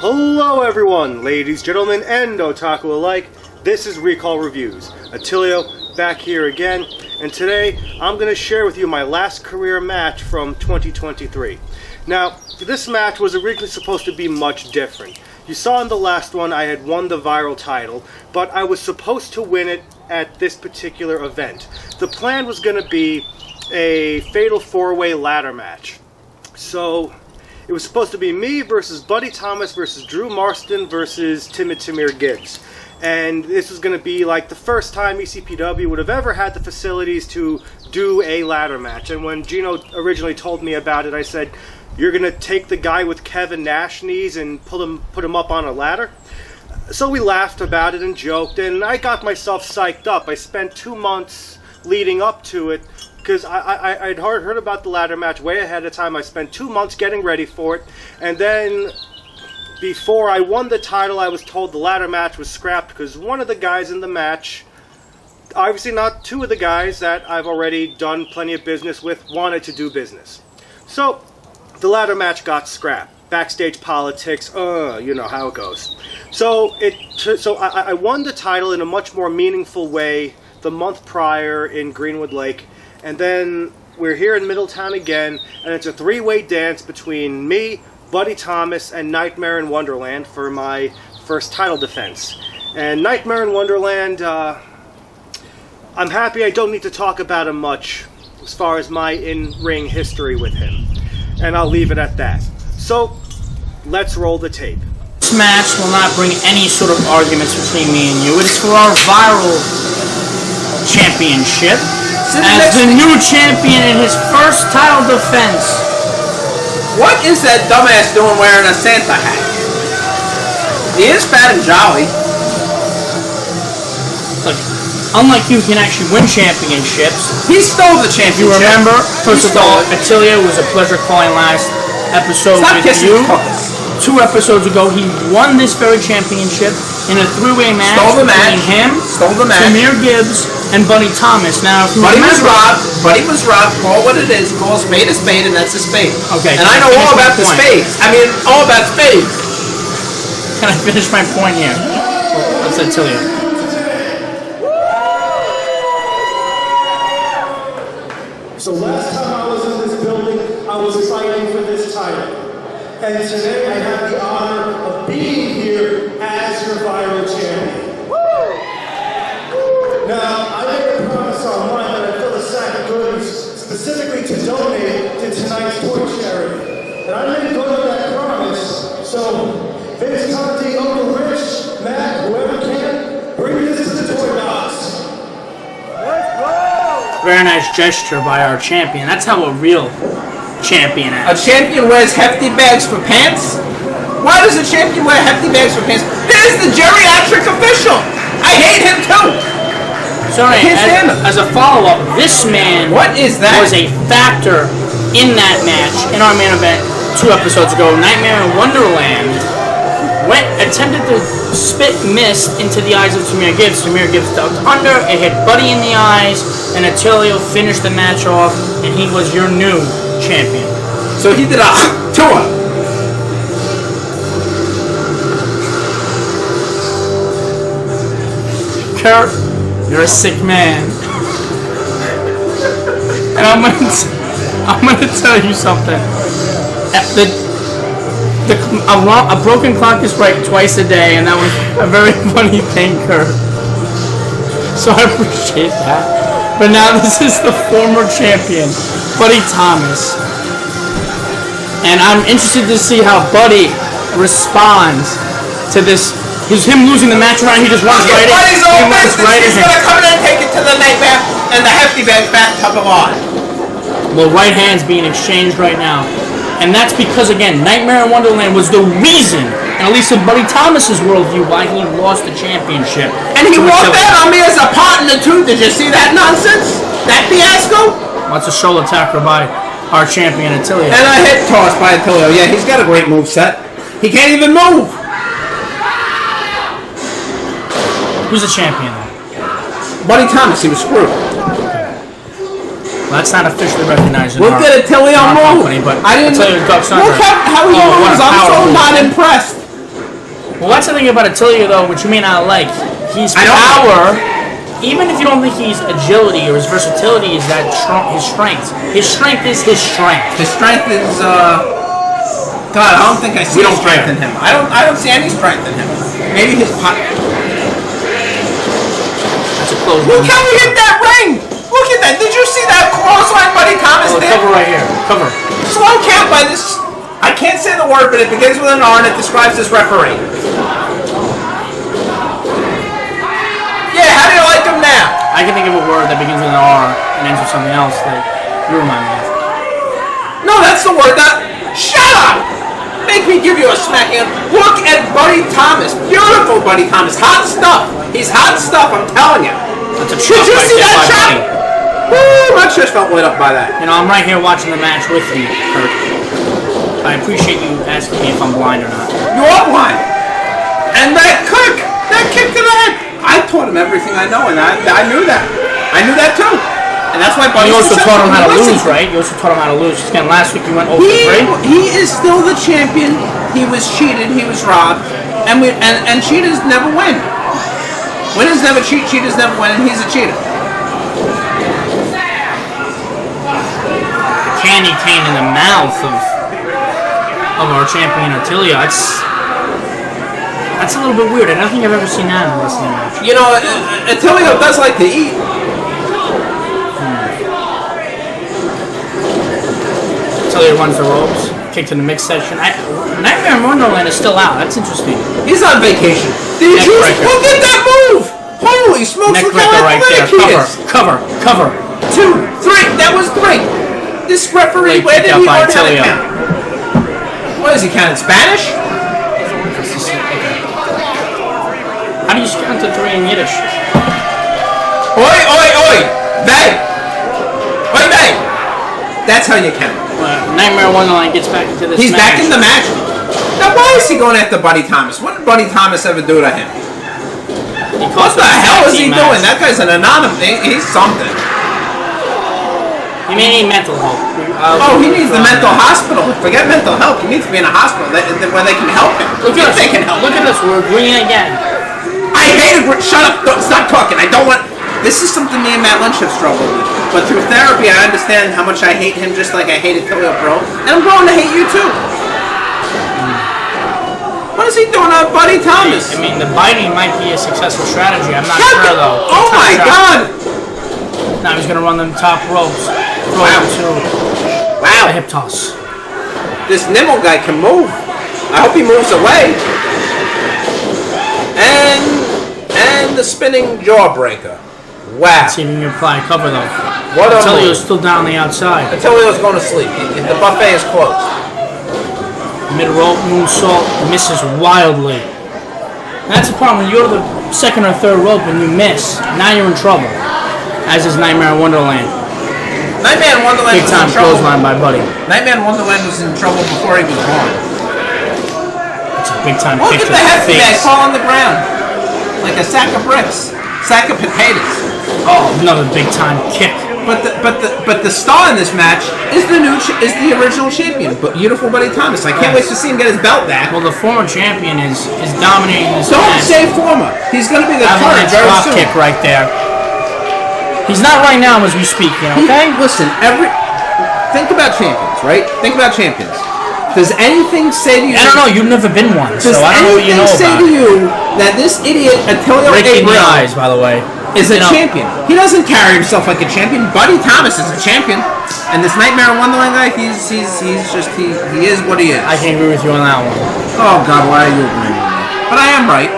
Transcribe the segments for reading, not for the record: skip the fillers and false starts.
Hello everyone, ladies, gentlemen, and otaku alike. This is Recall Reviews. Atillio back here again, and today I'm going to share with you my last career match from 2023. Now, this match was originally supposed to be much different. You saw in the last one I had won the viral title, but I was supposed to win it at this particular event. The plan was going to be a fatal 4-way ladder match. So it was supposed to be me versus Buddy Tomas versus Drew Marston versus Tamir Gibbs. And this was going to be like the first time ECPW would have ever had the facilities to do a ladder match. And when Gino originally told me about it, I said, "You're going to take the guy with Kevin Nash knees and put him up on a ladder?" So we laughed about it and joked, and I got myself psyched up. I spent 2 months leading up to it, because I'd heard about the ladder match way ahead of time. I spent 2 months getting ready for it, and then before I won the title, I was told the ladder match was scrapped because one of the guys in the match, obviously not two of the guys that I've already done plenty of business with, wanted to do business. So the ladder match got scrapped. Backstage politics, you know how it goes. So I won the title in a much more meaningful way the month prior in Greenwood Lake. And then we're here in Middletown again, and it's a 3-way dance between me, Buddy Tomas, and Nightmare in Wonderland for my first title defense. And Nightmare in Wonderland, I'm happy I don't need to talk about him much as far as my in-ring history with him. And I'll leave it at that. So, let's roll the tape. This match will not bring any sort of arguments between me and you. It is for our viral championship. As the new champion in his first title defense. What is that dumbass doing wearing a Santa hat? He is fat and jolly. Look, unlike you, can actually win championships. He stole the championship. You remember, first of all, Atillio, it was a pleasure calling last episode with you. 2 episodes ago, he won this very championship in a 3-way match between him, Tamir Gibbs, and Buddy Tomas. Now, if you Buddy was robbed. Call what it is. Call a spade, and that's a spade. Okay. And I know all about the spades. I mean, all about spades. Can I finish my point here? Let's Atillio. So last time I was in this building, I was fighting for this title. And today I have the honor of being here as your viral champion. Now, I made a promise online that I'd fill a sack of goodies specifically to donate to tonight's toy charity. And I made good on that promise. So, Vince Conti, Uncle Rich, Matt, whoever can, bring this to the toy box. Let's go! Very nice gesture by our champion. That's how a real champion acts. A champion wears hefty bags for pants? Why does a champion wear hefty bags for pants? Here's the geriatric official! I hate him too! Sorry, as a follow-up, this man what is that? Was a factor in that match, in our main event 2 episodes ago. Nightmare in Wonderland attempted to spit mist into the eyes of Tamir Gibbs. Tamir Gibbs ducked under, it hit Buddy in the eyes, and Atillio finished the match off, and he was your new champion. So he did a tour. Kurt, you're a sick man. And I'm gonna tell you something. A broken clock is right twice a day, and that was a very funny thing, Kurt. So I appreciate that. But now this is the former champion, Buddy Tomas. And I'm interested to see how Buddy responds to this. Him losing the match around, he just runs right in. Buddy's old business. He's gonna come in and take it to the Nightmare and the hefty bag back to the line. Well, right hands being exchanged right now. And that's because, again, Nightmare in Wonderland was the reason, at least in Buddy Thomas's worldview, why he lost the championship. And he walked out on me as a partner too. Did you see that nonsense? That fiasco? That's a shoulder tackler by our champion, Atillio. And a head toss by Atillio. Yeah, he's got a great moveset. He can't even move. Who's the champion then? Buddy Tomas. He was screwed. Well, that's not officially recognized in Look at Atillio move. Company, but I didn't Atillio ducks under. Look how he moves. I'm so not impressed. Well, that's the thing about Atillio, though, which you may not like. He's I don't power. Even if you don't think he's agility or his versatility is that his strength. His strength is his strength. His strength is God, I don't think I see any strength in him. I don't see any strength in him. Maybe his That's a close one. Look how he hit that ring! Look at that! Did you see that clothesline Buddy Thomas did? Cover right here. Cover. Slow count by this. I can't say the word, but it begins with an R and it describes this referee. Yeah, how do you like him now? I can think of a word that begins with an R and ends with something else that you remind me of. No, that's the word that. Shut up! Make me give you a smacking. Look at Buddy Thomas. Beautiful Buddy Thomas. Hot stuff. He's hot stuff, I'm telling you. That's a Did you right see there that by shot? Buddy. Woo, my chest felt lit up by that. You know, I'm right here watching the match with you, Kurt. I appreciate you asking me if I'm blind or not. You are blind. And that kick to the head. I taught him everything I know, and I knew that. I knew that too. And that's why Buddy. You also taught him how to lose, right? You also taught him how to lose. Again, last week you went over 3. He is still the champion. He was cheated. He was robbed. And cheaters never win. Winners never cheat. Cheaters never win. And he's a cheater. The candy cane in the mouth of our champion Atillio. That's a little bit weird. I don't think I've ever seen that in a wrestling match. You know, Atillio does like to eat. Atillio runs the ropes. Kick to the mix section. Nightmare in Wonderland is still out. That's interesting. He's on vacation. Did you look at that move? Holy smokes! Neck Look how right there. athletic he is. Cover. 2, 3. That was 3. This referee, where did he learn how to count? What is he counting? Spanish? How do you count to 3 in Yiddish? Oi, oi, oi! Bang! Oi, bang! That's how you count. Nightmare Wonderland gets back into this He's match. back in the match. Now, why is he going after Buddy Thomas? What did Buddy Thomas ever do to him? What the hell is he doing? That guy's an anonymous. He's something. He may need mental help. He needs the mental hospital. Forget mental health. He needs to be in a hospital where they can help him. Look at they can help. Look at this. We're agreeing again. I hate it. Shut up. Stop talking. I don't want. This is something me and Matt Lynch have struggled with. But through therapy, I understand how much I hate him just like I hated Atillio Aprile. And I'm growing to hate you too. What is he doing on Buddy Thomas? I mean, the biting might be a successful strategy. I'm not sure, though. Oh my God! Now he's going to run them top ropes. Wow. A hip toss. This Nimble guy can move. I hope he moves away. And the spinning jawbreaker. Wow. Let's see if he can apply cover, though. What a Atillio's still down the outside. Atillio's going to sleep. The buffet is closed. Mid-rope moonsault misses wildly. And that's the problem. When you're the second or third rope and you miss, now you're in trouble. As is Nightmare in Wonderland. Nightmare in Wonderland Big time clothesline by Buddy. Nightmare in Wonderland was in trouble before he was born. It's a big time Look kick at to the hefty face. bag fall on the ground. Like a sack of bricks. Sack of potatoes. Oh, another big time kick. But the star in this match is the original champion, but beautiful Buddy Thomas. I can't wait to see him get his belt back. Well, the former champion is dominating this Don't match. say former. He's going to be the current very drop soon. kick right there. He's not right now as we speak, okay? Listen, think about champions, right? Think about champions. Does anything say to you? I don't know. You've never been one, so I don't know what you know Does anything say about. to you that this idiot Atillio Breaking the Aprile eyes, by the way. is a champion? He doesn't carry himself like a champion. Buddy Thomas is a champion, and this Nightmare in Wonderland guy, he is what he is. I can agree with you on that one. Oh God, why are you agreeing with me? But I am right.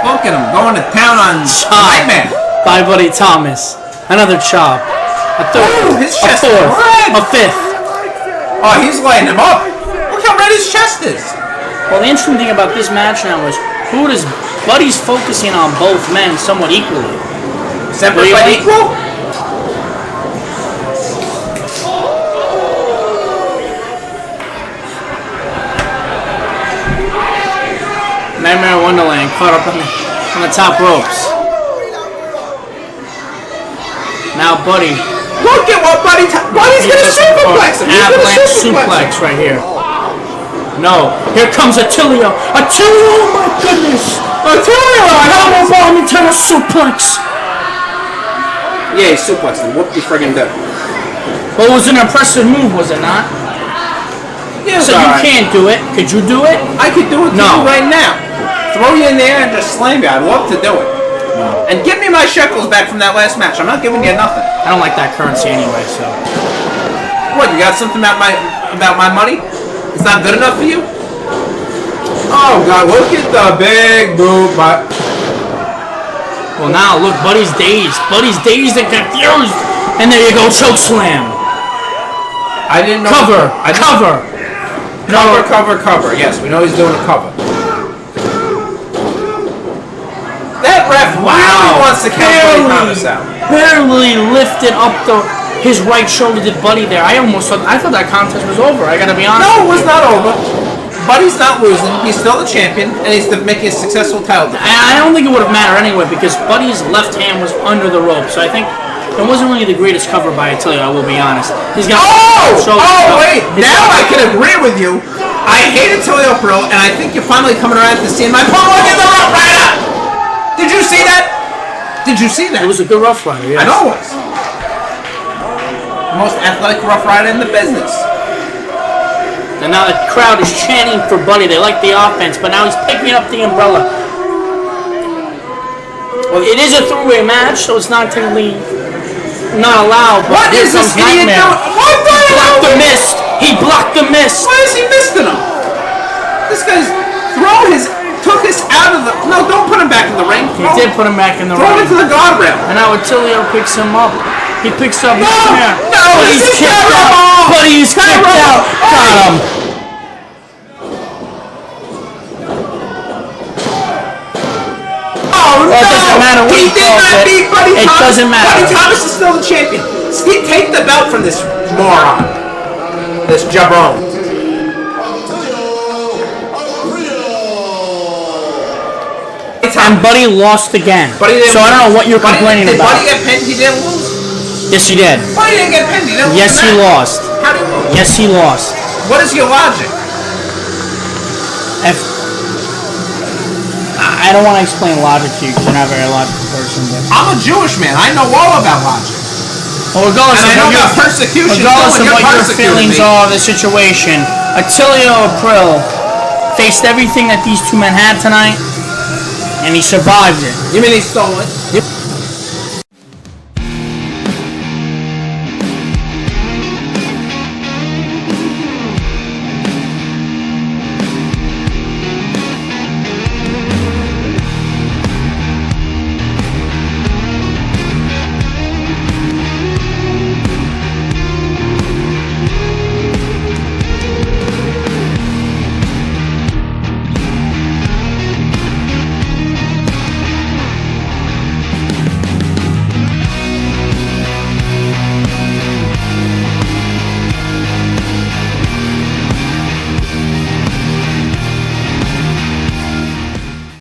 Look at him going to town on Nightmare. By Buddy Thomas. Another chop. A third. Ooh, his chest a fourth. is red. A fifth. Oh, he's lighting him up. Look how red his chest is. Well, the interesting thing about this match now is Buddy's focusing on both men somewhat equally. Separate but equal? Nightmare Wonderland caught up on the top ropes. Now Buddy. Look at what Buddy's going to superplex him. He's going to Avalanche superplex suplex right here. No. Here comes Atillio. Atillio, oh my goodness. Atillio, powerbomb into a suplex. Yeah, he suplexed him. Whoop, he friggin' did. Well, it was an impressive move, was it not? Yeah, so you can't do it. Could you do it? I could do it to you right now. Throw you in there and just slam you. I'd love to do it. No. And give me my shekels back from that last match. I'm not giving you nothing. I don't like that currency anyway, so. What, you got something about my money? It's not good enough for you? Oh God, look at the big boob. Well now, look, Buddy's dazed. Buddy's dazed and confused. And there you go, choke slam. I didn't know. Cover. Cover. No. Cover. Yes, we know he's doing a cover. That ref really wants to count Tomas out. Barely lifted up his right shoulder to Buddy there. I thought that contest was over. I gotta be honest. No, it was not over. Buddy's not losing. He's still the champion, and he's making a successful title defense. I don't think it would have mattered anyway because Buddy's left hand was under the rope, so I think it wasn't really the greatest cover by Atillio. I will be honest. He's got wait! Now I can agree with you. I hate Atillio Aprile, and I think you're finally coming around to seeing my pulling in the rope right up. Did you see that? Did you see that? It was a good Rough Rider. Yes. I know it was. The most athletic Rough Rider in the business. And now the crowd is chanting for Buddy. They like the offense, but now he's picking up the umbrella. Well, it is a three-way match, so it's not technically not allowed. But what is this idiot doing? What the hell? He blocked the mist. He blocked the mist. Why is he missing him? This guy's took us out of the. No, don't put him back in the ring. He did put him back in the ring. Throw him into the guardrail. And now Atillio picks him up. He picks up his chair. No, but he's kicked out. But he's kicked out. Got him. Oh, well, it doesn't matter what he did not beat Buddy Tomas. It doesn't matter. Buddy Tomas is still the champion. Take the belt from this moron. This jabron. And Buddy lost again. So I don't know what you're complaining about. Did Buddy get pinned? He didn't lose? Yes, he did. Buddy didn't get pinned. He didn't lose. Yes, he lost. How did he lose? Yes, he lost. What is your logic? I don't want to explain logic to you because you're not a very logical person. But I'm a Jewish man. I know all about logic. Well, regardless of what your feelings are of the situation, Atillio Aprile faced everything that these two men had tonight, and he survived it. You mean he stole it?